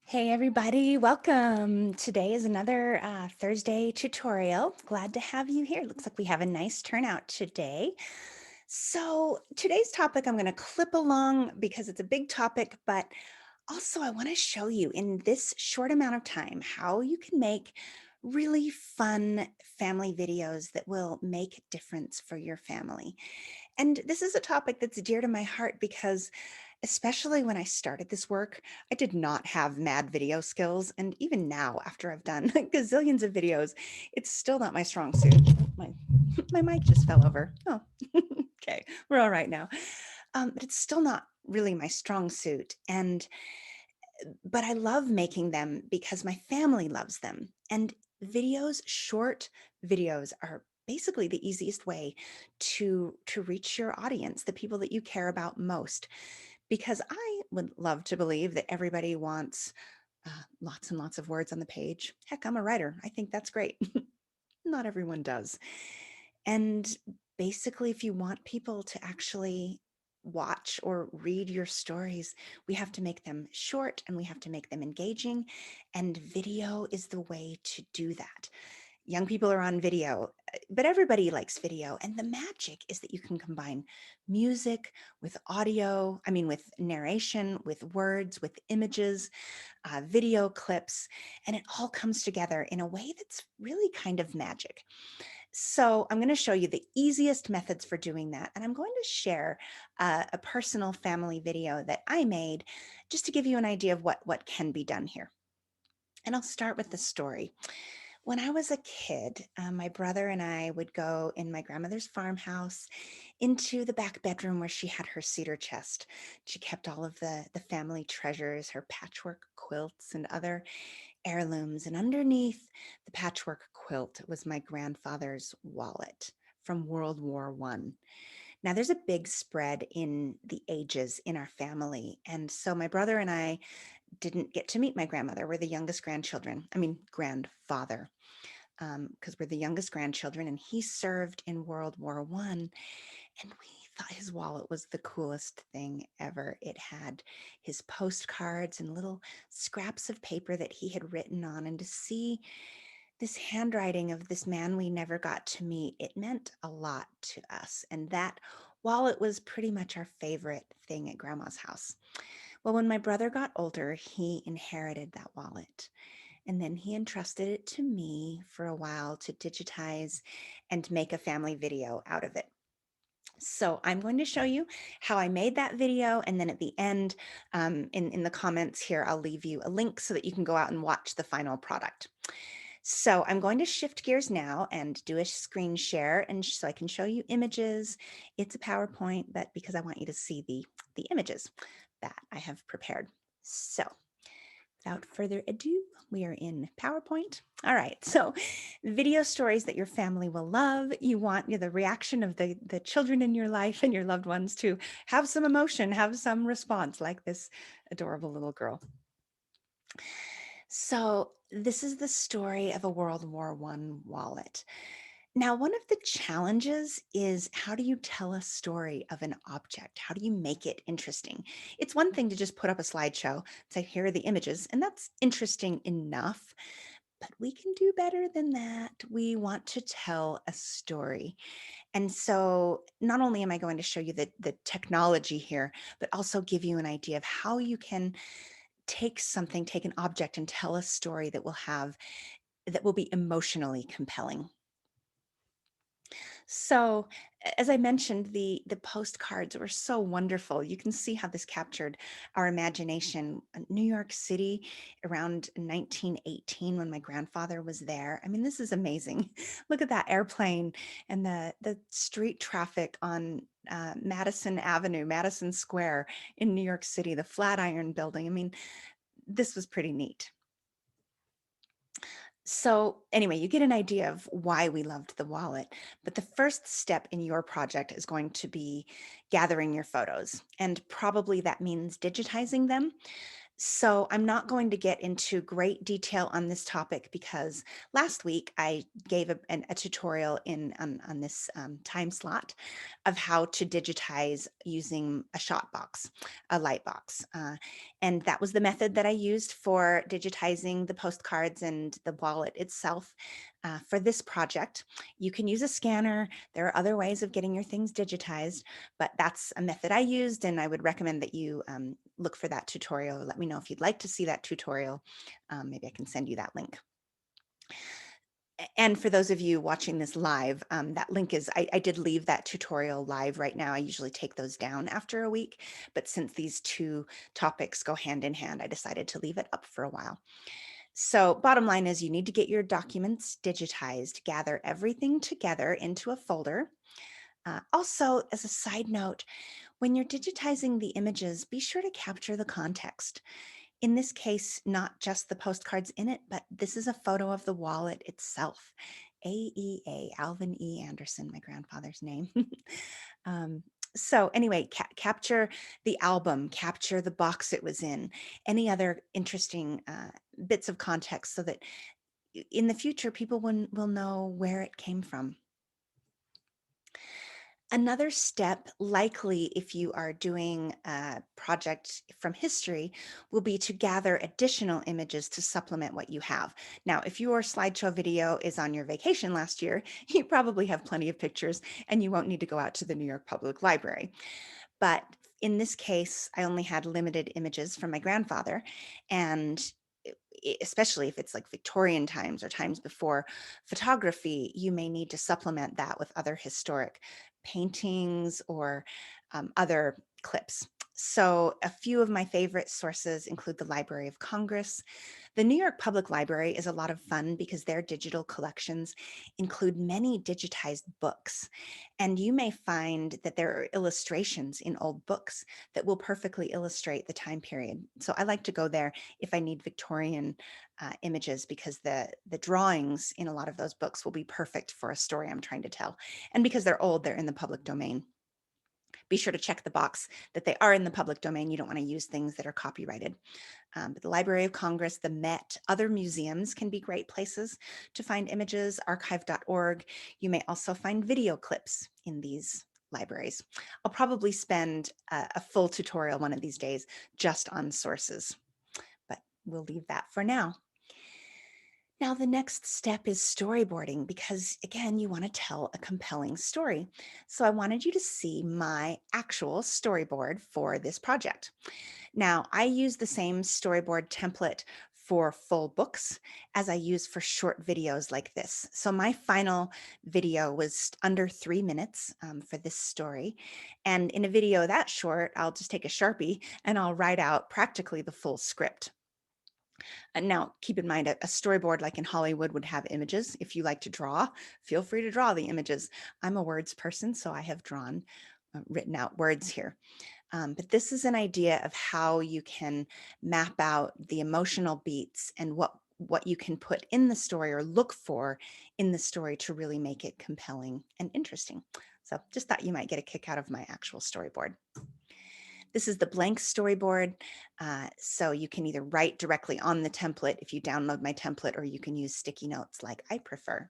Hey everybody, welcome. Today is another Thursday tutorial. Glad to have you here. Looks like we have a nice turnout today. So today's topic, I'm going to clip along because it's a big topic, but also I want to show you in this short amount of time how you can make really fun family videos that will make a difference for your family. And this is a topic that's dear to my heart because especially when I started this work, I did not have mad video skills. And even now, after I've done gazillions of videos, it's still not my strong suit. Oh, my mic just fell over. Oh, okay. We're all right now. But it's still not really my strong suit. But I love making them because my family loves them. And short videos are basically the easiest way to reach your audience, the people that you care about most. Because I would love to believe that everybody wants lots and lots of words on the page. Heck, I'm a writer. I think that's great. Not everyone does. And basically, if you want people to actually watch or read your stories, we have to make them short and we have to make them engaging. And video is the way to do that. Young people are on video, but everybody likes video. And the magic is that you can combine music with audio, with narration, with words, with images, video clips, and it all comes together in a way that's really kind of magic. So I'm going to show you the easiest methods for doing that. And I'm going to share a personal family video that I made just to give you an idea of what can be done here. And I'll start with the story. When I was a kid, my brother and I would go in my grandmother's farmhouse into the back bedroom where she had her cedar chest. She kept all of the family treasures, her patchwork quilts and other heirlooms. And underneath the patchwork quilt was my grandfather's wallet from World War I. Now, there's a big spread in the ages in our family. And so my brother and I didn't get to meet my grandmother. We're the youngest grandchildren. Grandfather, because we're the youngest grandchildren. And he served in World War I. And we thought his wallet was the coolest thing ever. It had his postcards and little scraps of paper that he had written on. And to see this handwriting of this man we never got to meet, it meant a lot to us. And that wallet was pretty much our favorite thing at Grandma's house. Well, when my brother got older, he inherited that wallet. And then he entrusted it to me for a while to digitize and make a family video out of it. So I'm going to show you how I made that video. And then at the end, in the comments here, I'll leave you a link so that you can go out and watch the final product. So I'm going to shift gears now and do a screen share, and so I can show you images. It's a PowerPoint, but because I want you to see the images that I have prepared. So without further ado, we are in PowerPoint. All right, so video stories that your family will love. You want the reaction of the children in your life and your loved ones to have some emotion, have some response, like this adorable little girl. So this is the story of a World War I wallet. Now, one of the challenges is, how do you tell a story of an object? How do you make it interesting? It's one thing to just put up a slideshow, say, here are the images, and that's interesting enough, but we can do better than that. We want to tell a story. And so not only am I going to show you the technology here, but also give you an idea of how you can take an object and tell a story that will be emotionally compelling. So, as I mentioned, the postcards were so wonderful. You can see how this captured our imagination. New York City around 1918, when my grandfather was there. This is amazing. Look at that airplane and the street traffic on Madison Avenue, Madison Square in New York City, the Flatiron Building. This was pretty neat. So anyway, you get an idea of why we loved the wallet, but the first step in your project is going to be gathering your photos, and probably that means digitizing them. So I'm not going to get into great detail on this topic because last week I gave a tutorial on this time slot of how to digitize using a shot box, a light box. And that was the method that I used for digitizing the postcards and the wallet itself. For this project, you can use a scanner. There are other ways of getting your things digitized, but that's a method I used, and I would recommend that you look for that tutorial. Let me know if you'd like to see that tutorial. Maybe I can send you that link. And for those of you watching this live, that link is, I did leave that tutorial live right now. I usually take those down after a week, but since these two topics go hand in hand, I decided to leave it up for a while. So bottom line is you need to get your documents digitized, gather everything together into a folder. Also, as a side note, when you're digitizing the images, be sure to capture the context. In this case, not just the postcards in it, but this is a photo of the wallet itself. AEA, Alvin E. Anderson, my grandfather's name. um, so anyway, capture the album, capture the box it was in, any other interesting bits of context so that in the future, people will know where it came from. Another step, likely if you are doing a project from history, will be to gather additional images to supplement what you have. Now, if your slideshow video is on your vacation last year, you probably have plenty of pictures and you won't need to go out to the New York Public Library. But in this case, I only had limited images from my grandfather, and especially if it's like Victorian times or times before photography, you may need to supplement that with other historic paintings or other clips. So a few of my favorite sources include the Library of Congress. The New York Public Library is a lot of fun because their digital collections include many digitized books. And you may find that there are illustrations in old books that will perfectly illustrate the time period. So I like to go there if I need Victorian images because the drawings in a lot of those books will be perfect for a story I'm trying to tell. And because they're old, they're in the public domain. Be sure to check the box that they are in the public domain. You don't want to use things that are copyrighted. But the Library of Congress, the Met, other museums can be great places to find images, archive.org. You may also find video clips in these libraries. I'll probably spend a full tutorial one of these days just on sources, but we'll leave that for now. Now, the next step is storyboarding because, again, you want to tell a compelling story. So I wanted you to see my actual storyboard for this project. Now, I use the same storyboard template for full books as I use for short videos like this. So my final video was under 3 minutes for this story. And in a video that short, I'll just take a Sharpie and I'll write out practically the full script. And now keep in mind, a storyboard like in Hollywood would have images. If you like to draw, feel free to draw the images. I'm a words person, so I have drawn, written out words here. But this is an idea of how you can map out the emotional beats and what you can put in the story or look for in the story to really make it compelling and interesting. So just thought you might get a kick out of my actual storyboard. This is the blank storyboard. So you can either write directly on the template if you download my template, or you can use sticky notes like I prefer.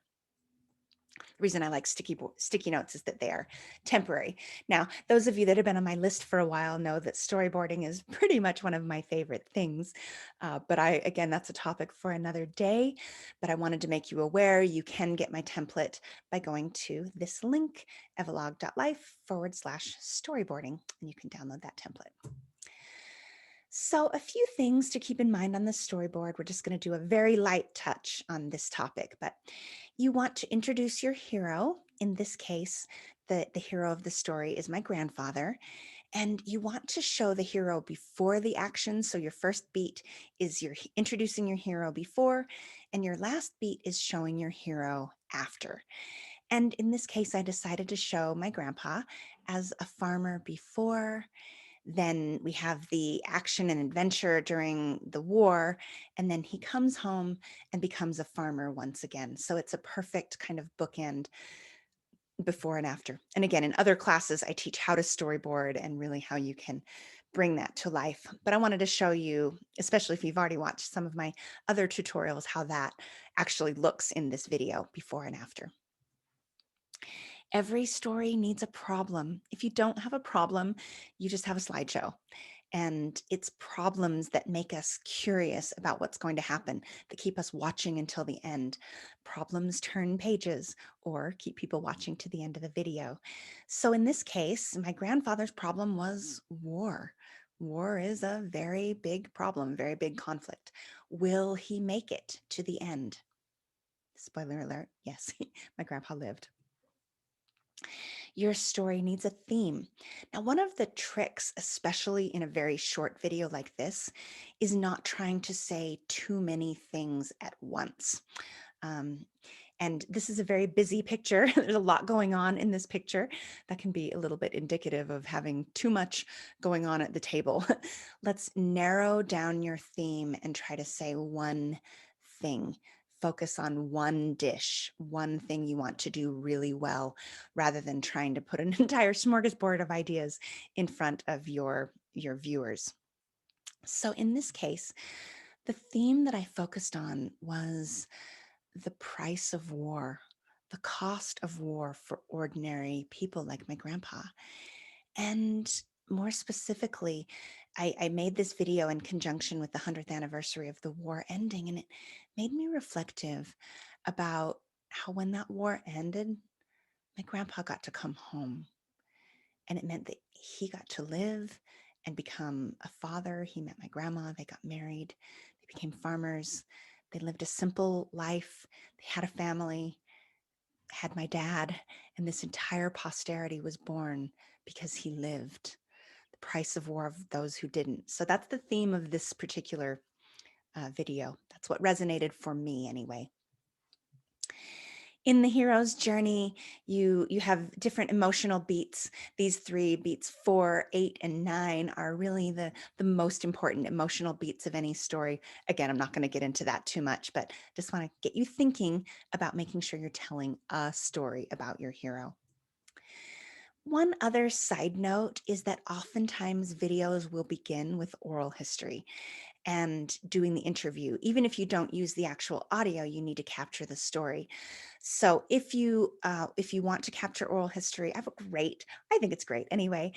The reason I like sticky notes is that they are temporary. Now, those of you that have been on my list for a while know that storyboarding is pretty much one of my favorite things. But again, that's a topic for another day. But I wanted to make you aware you can get my template by going to this link, Evalogue.Life/storyboarding, and you can download that template. So a few things to keep in mind on the storyboard. We're just going to do a very light touch on this topic, but you want to introduce your hero. In this case, the hero of the story is my grandfather, and you want to show the hero before the action. So your first beat is you're introducing your hero before, and your last beat is showing your hero after. And in this case, I decided to show my grandpa as a farmer before. Then we have the action and adventure during the war, and then he comes home and becomes a farmer once again. So it's a perfect kind of bookend before and after. And again, in other classes, I teach how to storyboard and really how you can bring that to life. But I wanted to show you, especially if you've already watched some of my other tutorials, how that actually looks in this video before and after. Every story needs a problem. If you don't have a problem, you just have a slideshow. And it's problems that make us curious about what's going to happen, that keep us watching until the end. Problems turn pages or keep people watching to the end of the video. So in this case, my grandfather's problem was war. War is a very big problem, very big conflict. Will he make it to the end? Spoiler alert, yes, my grandpa lived. Your story needs a theme. Now, one of the tricks, especially in a very short video like this, is not trying to say too many things at once. Um, and this is a very busy picture. There's a lot going on in this picture that can be a little bit indicative of having too much going on at the table. Let's narrow down your theme and try to say one thing. Focus on one dish, one thing you want to do really well, rather than trying to put an entire smorgasbord of ideas in front of your viewers. So in this case, the theme that I focused on was the price of war, the cost of war for ordinary people like my grandpa. And more specifically, I made this video in conjunction with the 100th anniversary of the war ending, and it made me reflective about how when that war ended, my grandpa got to come home. And it meant that he got to live and become a father. He met my grandma, they got married, they became farmers, they lived a simple life, they had a family, had my dad, and this entire posterity was born because he lived. The price of war of those who didn't. So that's the theme of this particular video. That's what resonated for me anyway. In the hero's journey, you have different emotional beats. These three beats, 4, 8, and 9, are really the most important emotional beats of any story. Again, I'm not going to get into that too much, but just want to get you thinking about making sure you're telling a story about your hero. One other side note is that oftentimes videos will begin with oral history and doing the interview. Even if you don't use the actual audio, you need to capture the story. So if you want to capture oral history, I have a great, I think it's great anyway,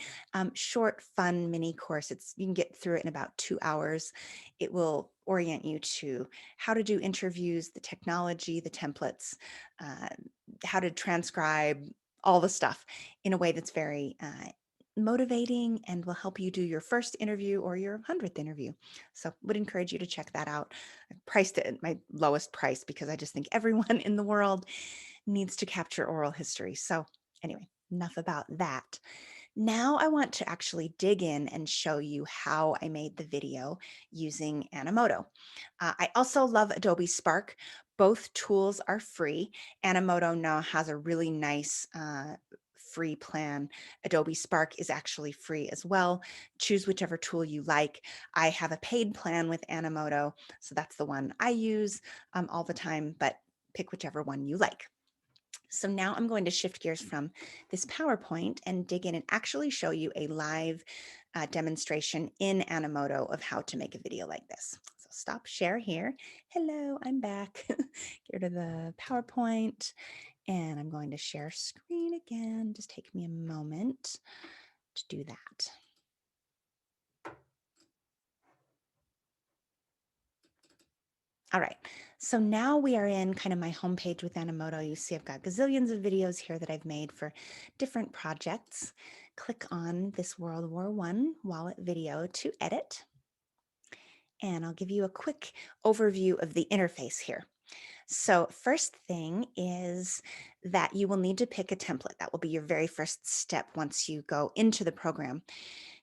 short, fun mini course. You can get through it in about 2 hours. It will orient you to how to do interviews, the technology, the templates, uh, how to transcribe, all the stuff in a way that's very motivating and will help you do your first interview or your 100th interview. So would encourage you to check that out. I priced it at my lowest price because I just think everyone in the world needs to capture oral history. So anyway, enough about that. Now I want to actually dig in and show you how I made the video using Animoto. I also love Adobe Spark. Both tools are free. Animoto now has a really nice free plan. Adobe Spark is actually free as well. Choose whichever tool you like. I have a paid plan with Animoto, so that's the one I use all the time, but pick whichever one you like. So now I'm going to shift gears from this PowerPoint and dig in and actually show you a live demonstration in Animoto of how to make a video like this. So stop share here. Hello, I'm back. Get rid of the PowerPoint and I'm going to share screen again. Just take me a moment to do that. All right, so now we are in kind of my homepage with Animoto. You see I've got gazillions of videos here that I've made for different projects. Click on this World War I wallet video to edit. And I'll give you a quick overview of the interface here. So first thing is that you will need to pick a template. That will be your very first step once you go into the program.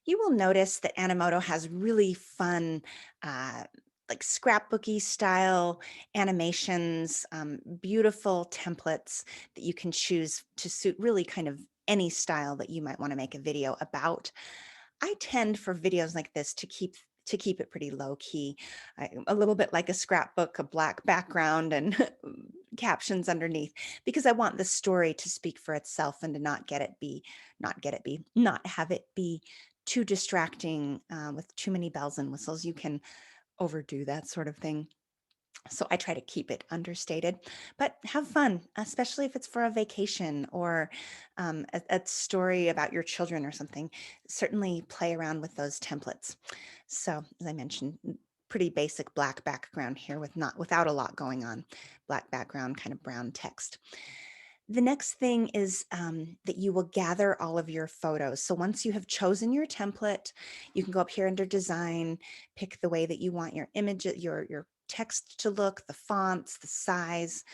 You will notice that Animoto has really fun, like scrapbooky style animations, beautiful templates that you can choose to suit really kind of any style that you might want to make a video about. I tend for videos like this to keep it pretty low key, a little bit like a scrapbook, a black background and captions underneath, because I want the story to speak for itself and to not have it be too distracting with too many bells and whistles. You can overdo that sort of thing. So I try to keep it understated, but have fun, especially if it's for a vacation or a story about your children or something. Certainly play around with those templates. So as I mentioned, pretty basic black background here without a lot going on. Black background, kind of brown text. The next thing is that you will gather all of your photos. So once you have chosen your template, you can go up here under design, pick the way that you want your image, your text to look, the fonts, the size,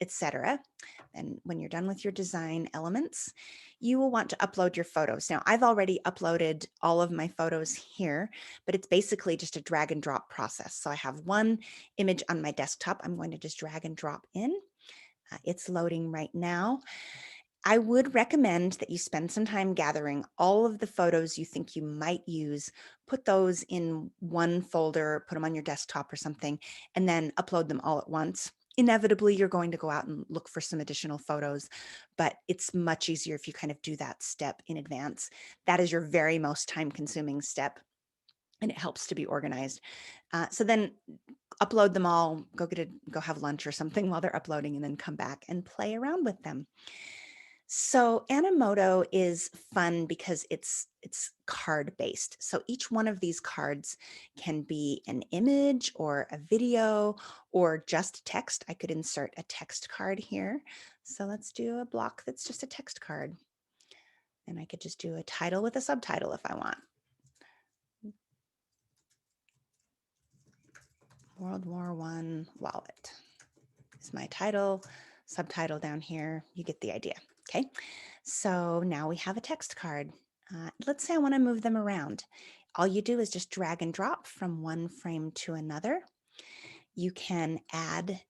etc. And when you're done with your design elements, you will want to upload your photos. Now, I've already uploaded all of my photos here, but it's basically just a drag and drop process. So I have one image on my desktop. I'm going to just drag and drop in. It's loading right now. I would recommend that you spend some time gathering all of the photos you think you might use, put those in one folder, put them on your desktop or something, and then upload them all at once. Inevitably, you're going to go out and look for some additional photos, but it's much easier if you kind of do that step in advance. That is your very most time-consuming step, and it helps to be organized. So then upload them all, go have lunch or something while they're uploading, and then come back and play around with them. So Animoto is fun because it's card based. So each one of these cards can be an image or a video or just text. I could insert a text card here. So let's do a block that's just a text card. And I could just do a title with a subtitle if I want. World War I wallet is my title, subtitle down here. You get the idea. Okay, so now we have a text card. Let's say I want to move them around. All you do is just drag and drop from one frame to another. You can add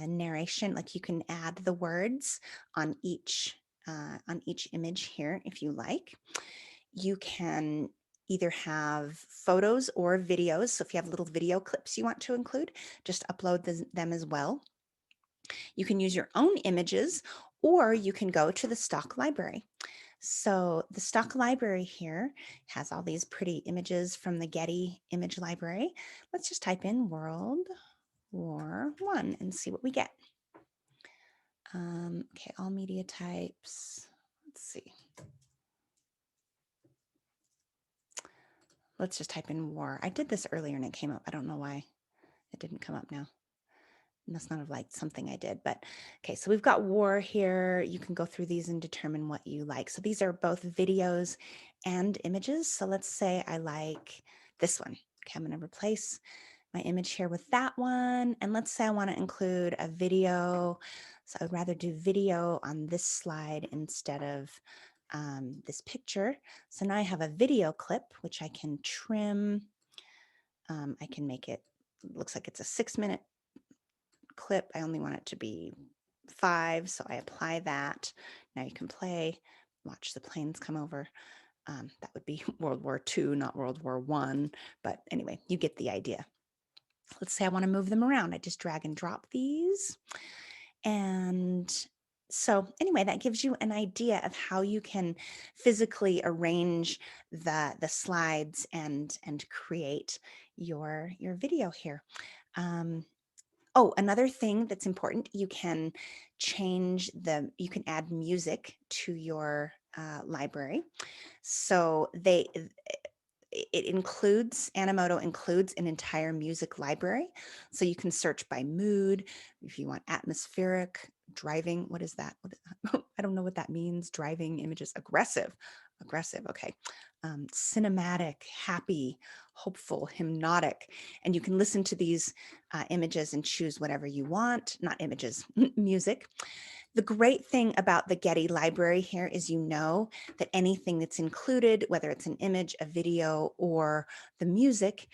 narration, like you can add the words on each image here if you like. You can either have photos or videos. So if you have little video clips you want to include, just upload them as well. You can use your own images, or you can go to the stock library. So the stock library here has all these pretty images from the Getty image library. Let's just type in World War I and see what we get. Okay, all media types. Let's see. Let's just type in war. I did this earlier and it came up. I don't know why it didn't come up now. Must not have liked something I did, but okay, so we've got war here. You can go through these and determine what you like. So these are both videos and images. So let's say I like this one. Okay, I'm going to replace my image here with that one. And let's say I want to include a video. So I would rather do video on this slide instead of this picture. So now I have a video clip, which I can trim. I can make it, looks like it's a 6-minute clip. I only want it to be 5, so I apply that. Now you can play, watch the planes come over. That would be World War II, not World War I, but anyway, you get the idea. Let's say I want to move them around. I just drag and drop these. And so anyway, that gives you an idea of how you can physically arrange the slides and create your video here. Oh, another thing that's important, you can you can add music to your library. So Animoto includes an entire music library. So you can search by mood, if you want atmospheric, driving, what is that? I don't know what that means. Driving images, aggressive, okay. Cinematic, happy, hopeful, hypnotic. And you can listen to these images and choose whatever you want, not images, music. The great thing about the Getty library here is that anything that's included, whether it's an image, a video, or the music,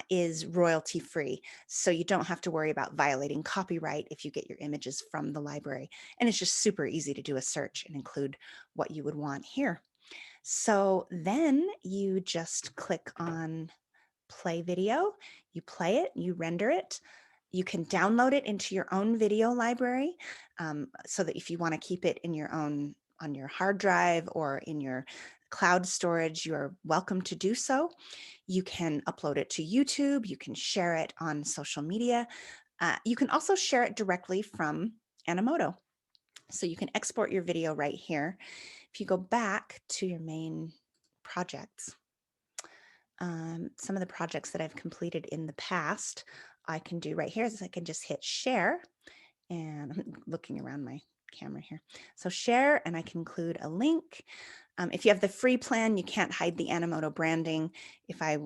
is royalty free. So you don't have to worry about violating copyright if you get your images from the library. And it's just super easy to do a search and include what you would want here. So then you just click on play video, you play it, you render it. You can download it into your own video library so that if you want to keep it in your own on your hard drive or in your cloud storage, you're welcome to do so. You can upload it to YouTube. You can share it on social media. You can also share it directly from Animoto. So you can export your video right here. If you go back to your main projects, some of the projects that I've completed in the past, I can do right here is I can just hit share, and I'm looking around my camera here. So share, and I can include a link. If you have the free plan, you can't hide the Animoto branding. If I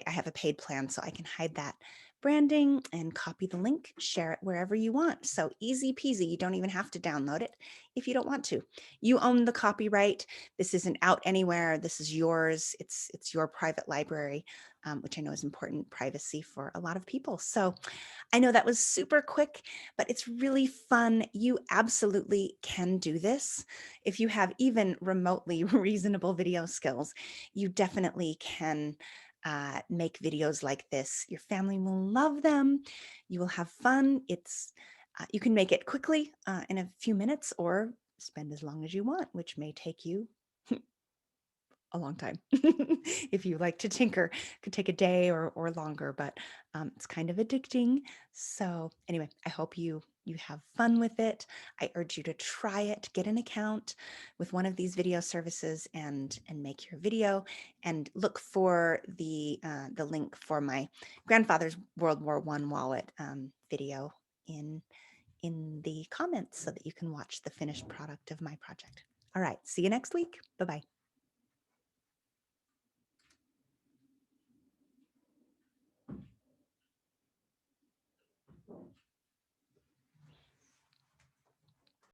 have a paid plan, so I can hide that branding and copy the link, share it wherever you want. So easy peasy. You don't even have to download it if you don't want to. You own the copyright. This isn't out anywhere. This is yours. It's your private library, which I know is important privacy for a lot of people. So I know that was super quick, but it's really fun. You absolutely can do this. If you have even remotely reasonable video skills, you definitely can make videos like this. Your family will love them. You will have fun. You can make it quickly in a few minutes or spend as long as you want, which may take you a long time. If you like to tinker, it could take a day or longer, but it's kind of addicting. So anyway, I hope you have fun with it. I urge you to try it. Get an account with one of these video services and make your video. And look for the link for my grandfather's World War I wallet video in the comments so that you can watch the finished product of my project. All right, see you next week. Bye bye.